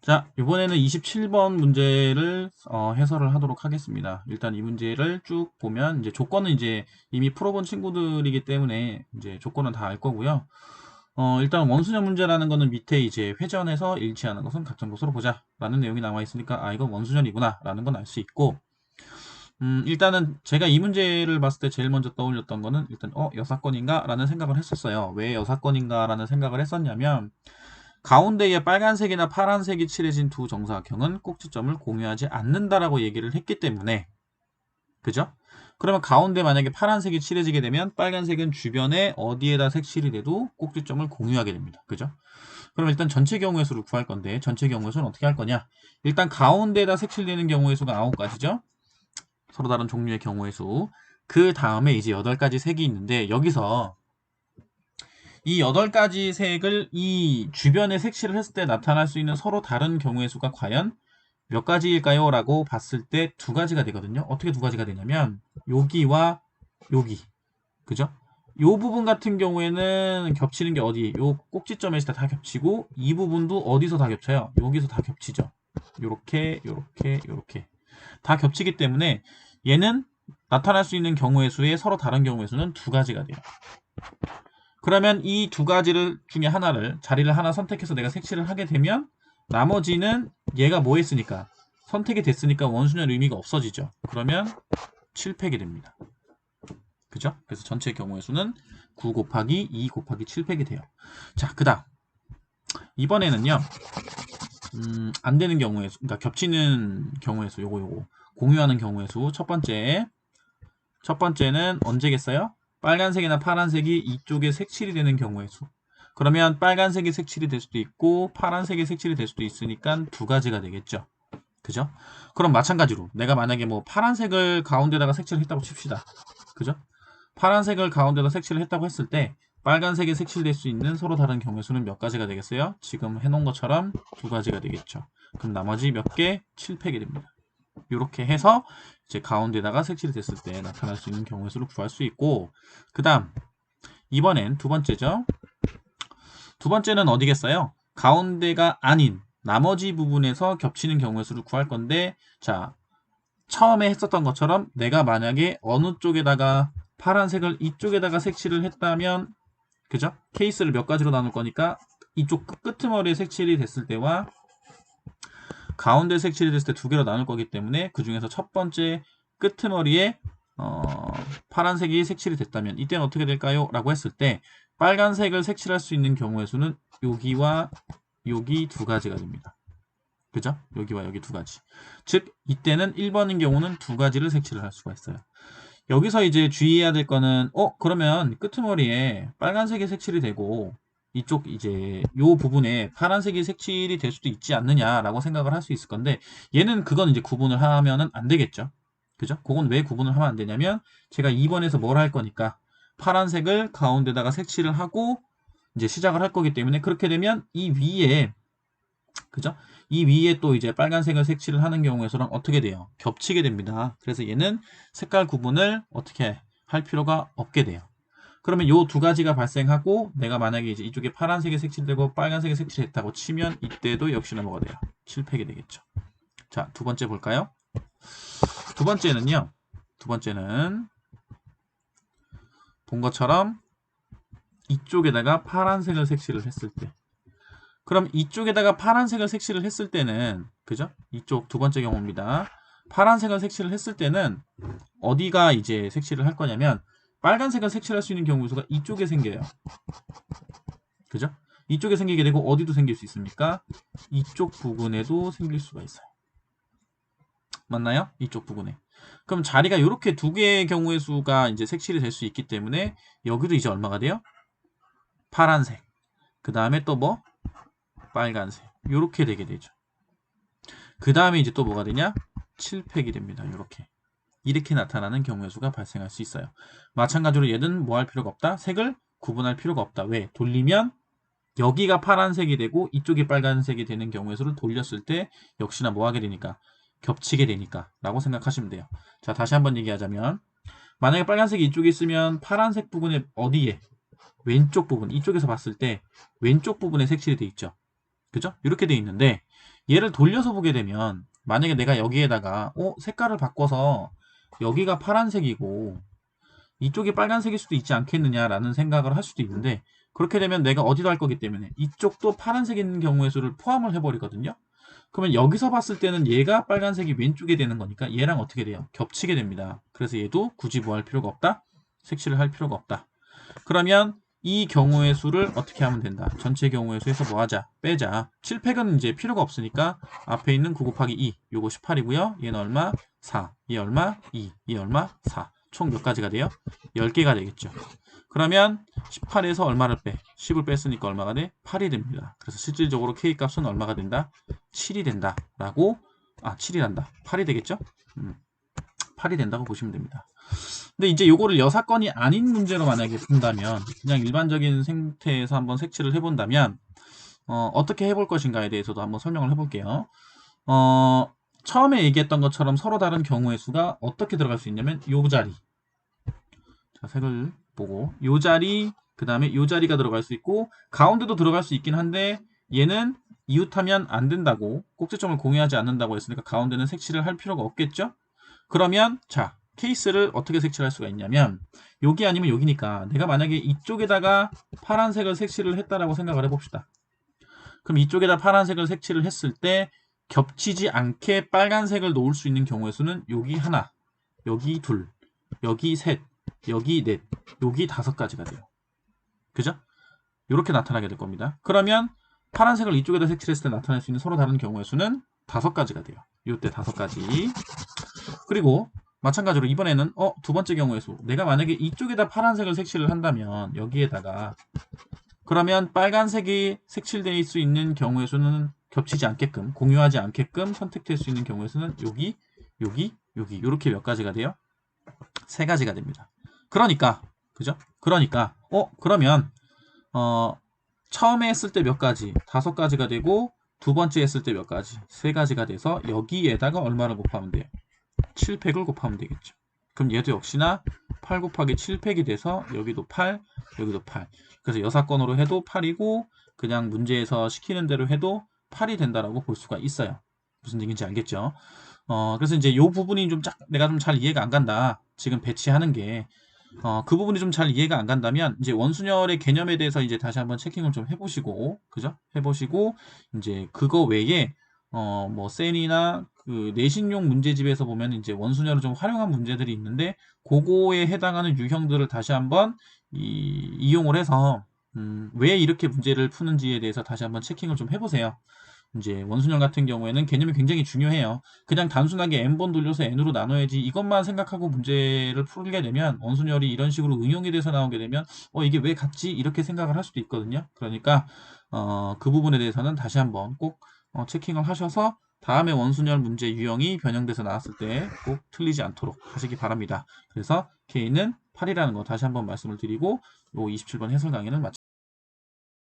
자, 이번에는 27번 문제를 해설을 하도록 하겠습니다. 일단 이 문제를 쭉 보면 이제 조건은 이제 이미 풀어본 친구들이기 때문에 이제 조건은 다 알 거고요. 일단 원수적 문제라는 거는 밑에 이제 회전해서 일치하는 것은 같은 것으로 보자 라는 내용이 나와 있으니까 아 이건 원수전이구나 라는 건 알 수 있고, 일단은 제가 이 문제를 봤을 때 제일 먼저 떠올렸던 거는 일단 여사건인가 라는 생각을 했었어요. 왜 여사건인가 라는 생각을 했었냐면, 가운데에 빨간색이나 파란색이 칠해진 두 정사각형은 꼭지점을 공유하지 않는다라고 얘기를 했기 때문에, 그죠? 그러면 가운데 만약에 파란색이 칠해지게 되면 빨간색은 주변에 어디에다 색칠이 돼도 꼭지점을 공유하게 됩니다. 그죠? 그럼 일단 전체 경우의 수를 구할 건데, 전체 경우의 수는 어떻게 할 거냐? 일단 가운데에다 색칠되는 경우의 수가 9가지죠? 서로 다른 종류의 경우의 수. 그 다음에 이제 8가지 색이 있는데, 여기서 이 8가지 색을 이 주변에 색칠을 했을 때 나타날 수 있는 서로 다른 경우의 수가 과연 몇 가지일까요? 라고 봤을 때 2가지가 되거든요. 어떻게 2가지가 되냐면 여기와 여기, 그죠? 요 부분 같은 경우에는 겹치는 게 어디? 요 꼭지점에서 다 겹치고, 이 부분도 어디서 다 겹쳐요? 여기서 다 겹치죠. 요렇게 요렇게 요렇게 다 겹치기 때문에 얘는 나타날 수 있는 경우의 수에 서로 다른 경우의 수는 2가지가 돼요. 그러면 이 2가지를 중에 하나를, 자리를 하나 선택해서 내가 색칠을 하게 되면 나머지는 얘가 뭐 했으니까, 선택이 됐으니까 원수는 의미가 없어지죠. 그러면 7팩이 됩니다. 그죠? 그래서 전체 경우의 수는 9 곱하기 2 곱하기 7팩이 돼요. 자, 그 다음 이번에는요, 안 되는 경우의 수, 그러니까 겹치는 경우의 수, 요거 공유하는 경우의 수. 첫 번째는 언제겠어요? 빨간색이나 파란색이 이쪽에 색칠이 되는 경우의 수. 그러면 빨간색이 색칠이 될 수도 있고 파란색이 색칠이 될 수도 있으니까 2가지가 되겠죠. 그죠? 그럼 마찬가지로 내가 만약에 뭐 파란색을 가운데다가 색칠을 했다고 칩시다. 그죠? 파란색을 가운데다 색칠을 했다고 했을 때 빨간색이 색칠될 수 있는 서로 다른 경우의 수는 몇 가지가 되겠어요? 지금 해놓은 것처럼 2가지가 되겠죠. 그럼 나머지 몇 개? 7팩이 됩니다. 이렇게 해서 이제 가운데다가 색칠이 됐을 때 나타날 수 있는 경우의 수를 구할 수 있고, 그 다음 이번엔 2번째죠. 2번째는 어디겠어요? 가운데가 아닌 나머지 부분에서 겹치는 경우의 수를 구할 건데, 자, 처음에 했었던 것처럼 내가 만약에 어느 쪽에다가 파란색을 이쪽에다가 색칠을 했다면, 그죠? 케이스를 몇 가지로 나눌 거니까 이쪽 끄트머리에 색칠이 됐을 때와 가운데 색칠이 됐을 때 2개로 나눌 거기 때문에, 그 중에서 첫 번째 끄트머리에 파란색이 색칠이 됐다면 이때는 어떻게 될까요? 라고 했을 때 빨간색을 색칠할 수 있는 경우의 수는 여기와 여기 2가지가 됩니다. 그죠? 여기와 여기 2가지. 즉 이때는 1번인 경우는 2가지를 색칠을 할 수가 있어요. 여기서 이제 주의해야 될 거는, 그러면 끄트머리에 빨간색이 색칠이 되고 이쪽 이제 요 부분에 파란색이 색칠이 될 수도 있지 않느냐라고 생각을 할 수 있을 건데, 얘는 그건 이제 구분을 하면은 안 되겠죠. 그죠? 그건 왜 구분을 하면 안 되냐면, 제가 2번에서 뭘 할 거니까 파란색을 가운데다가 색칠을 하고 이제 시작을 할 거기 때문에, 그렇게 되면 이 위에, 그죠? 이 위에 또 이제 빨간색을 색칠을 하는 경우에서는 어떻게 돼요? 겹치게 됩니다. 그래서 얘는 색깔 구분을 어떻게 할 필요가 없게 돼요. 그러면 요 2가지가 발생하고 내가 만약에 이제 이쪽에 파란색이 색칠되고 빨간색이 색칠했다고 치면 이때도 역시나 뭐가 돼요? 7팩이 되겠죠. 자, 2번째 볼까요? 두 번째는 본 것처럼 이쪽에다가 파란색을 색칠을 했을 때, 그럼 이쪽에다가 파란색을 색칠을 했을 때는, 그죠? 이쪽 2번째 경우입니다. 파란색을 색칠을 했을 때는 어디가 이제 색칠을 할 거냐면, 빨간색을 색칠할 수 있는 경우 수가 이쪽에 생겨요. 그죠? 이쪽에 생기게 되고 어디도 생길 수 있습니까? 이쪽 부분에도 생길 수가 있어요. 맞나요? 이쪽 부분에. 그럼 자리가 이렇게 2개의 경우의 수가 이제 색칠이 될 수 있기 때문에 여기도 이제 얼마가 돼요? 파란색. 그 다음에 또 뭐? 빨간색. 이렇게 되게 되죠. 그 다음에 이제 또 뭐가 되냐? 7팩이 됩니다. 이렇게 나타나는 경우의 수가 발생할 수 있어요. 마찬가지로 얘는 뭐 할 필요가 없다? 색을 구분할 필요가 없다. 왜? 돌리면 여기가 파란색이 되고 이쪽이 빨간색이 되는 경우의 수를 돌렸을 때 역시나 뭐 하게 되니까? 겹치게 되니까 라고 생각하시면 돼요. 자, 다시 한번 얘기하자면, 만약에 빨간색이 이쪽에 있으면 파란색 부분에 어디에? 왼쪽 부분, 이쪽에서 봤을 때 왼쪽 부분에 색칠이 돼 있죠. 그죠? 이렇게 돼 있는데 얘를 돌려서 보게 되면 만약에 내가 여기에다가 색깔을 바꿔서 여기가 파란색이고 이쪽이 빨간색일 수도 있지 않겠느냐라는 생각을 할 수도 있는데, 그렇게 되면 내가 어디도 할 거기 때문에 이쪽도 파란색인 경우의 수를 포함을 해버리거든요. 그러면 여기서 봤을 때는 얘가 빨간색이 왼쪽에 되는 거니까 얘랑 어떻게 돼요? 겹치게 됩니다. 그래서 얘도 굳이 뭐 할 필요가 없다? 색칠을 할 필요가 없다. 그러면 이 경우의 수를 어떻게 하면 된다? 전체 경우의 수에서 뭐 하자? 빼자. 7팩은 이제 필요가 없으니까 앞에 있는 9 곱하기 2, 요거 18이고요. 얘는 얼마? 4. 얘 얼마? 2. 얘 얼마? 4. 총 몇 가지가 돼요? 10개가 되겠죠. 그러면 18에서 얼마를 빼? 10을 뺐으니까 얼마가 돼? 8이 됩니다. 그래서 실질적으로 K값은 얼마가 된다? 7이 된다. 라고, 7이란다. 8이 되겠죠? 8이 된다고 보시면 됩니다. 근데 이제 요거를 여사건이 아닌 문제로 만약에 본다면, 그냥 일반적인 생태에서 한번 색칠을 해본다면, 어떻게 해볼 것인가에 대해서도 한번 설명을 해볼게요. 처음에 얘기했던 것처럼 서로 다른 경우의 수가 어떻게 들어갈 수 있냐면, 요 자리. 자, 색을 보고, 요 자리, 그 다음에 요 자리가 들어갈 수 있고, 가운데도 들어갈 수 있긴 한데, 얘는 이웃하면 안 된다고, 꼭지점을 공유하지 않는다고 했으니까 가운데는 색칠을 할 필요가 없겠죠? 그러면, 자, 케이스를 어떻게 색칠할 수가 있냐면, 여기 아니면 여기니까, 내가 만약에 이쪽에다가 파란색을 색칠을 했다라고 생각을 해봅시다. 그럼 이쪽에다 파란색을 색칠을 했을 때, 겹치지 않게 빨간색을 놓을 수 있는 경우의 수는 여기 하나, 여기 둘, 여기 셋, 여기 넷, 여기 5가지가 돼요. 그죠? 이렇게 나타나게 될 겁니다. 그러면 파란색을 이쪽에다 색칠했을 때 나타날 수 있는 서로 다른 경우의 수는 5가지가 돼요. 이때 5가지. 그리고 마찬가지로 이번에는 두 번째 경우의 수. 내가 만약에 이쪽에다 파란색을 색칠을 한다면 여기에다가, 그러면 빨간색이 색칠될 수 있는 경우의 수는 겹치지 않게끔, 공유하지 않게끔 선택될 수 있는 경우의 수는 여기, 여기, 여기 이렇게 몇 가지가 돼요? 3가지가 됩니다. 그러니까, 그죠? 그러니까 그러면 처음에 했을 때 몇 가지? 5가지가 되고, 두 번째 했을 때 몇 가지? 3가지가 돼서 여기에다가 얼마를 곱하면 돼요? 7팩을 곱하면 되겠죠. 그럼 얘도 역시나 8 곱하기 7팩이 돼서 여기도 8, 여기도 8. 그래서 여사건으로 해도 8이고 그냥 문제에서 시키는 대로 해도 8이 된다라고 볼 수가 있어요. 무슨 얘기인지 알겠죠? 그래서 이제 이 부분이 내가 좀 잘 이해가 안 간다. 지금 배치하는 게. 그 부분이 좀 잘 이해가 안 간다면, 이제 원순열의 개념에 대해서 이제 다시 한번 체킹을 좀 해보시고, 그죠? 해보시고, 이제 그거 외에, 뭐, 셀이나 그 내신용 문제집에서 보면 이제 원순열을 좀 활용한 문제들이 있는데, 그거에 해당하는 유형들을 다시 한번 이용을 해서, 왜 이렇게 문제를 푸는지에 대해서 다시 한번 체킹을 좀 해보세요. 이제 원순열 같은 경우에는 개념이 굉장히 중요해요. 그냥 단순하게 n번 돌려서 n으로 나눠야지 이것만 생각하고 문제를 풀게 되면, 원순열이 이런 식으로 응용이 돼서 나오게 되면 이게 왜 같지? 이렇게 생각을 할 수도 있거든요. 그러니까 그 부분에 대해서는 다시 한번 꼭 체킹을 하셔서 다음에 원순열 문제 유형이 변형돼서 나왔을 때 꼭 틀리지 않도록 하시기 바랍니다. 그래서 K는 8이라는 거 다시 한번 말씀을 드리고, 요 27번 해설 강의는 마칩니다.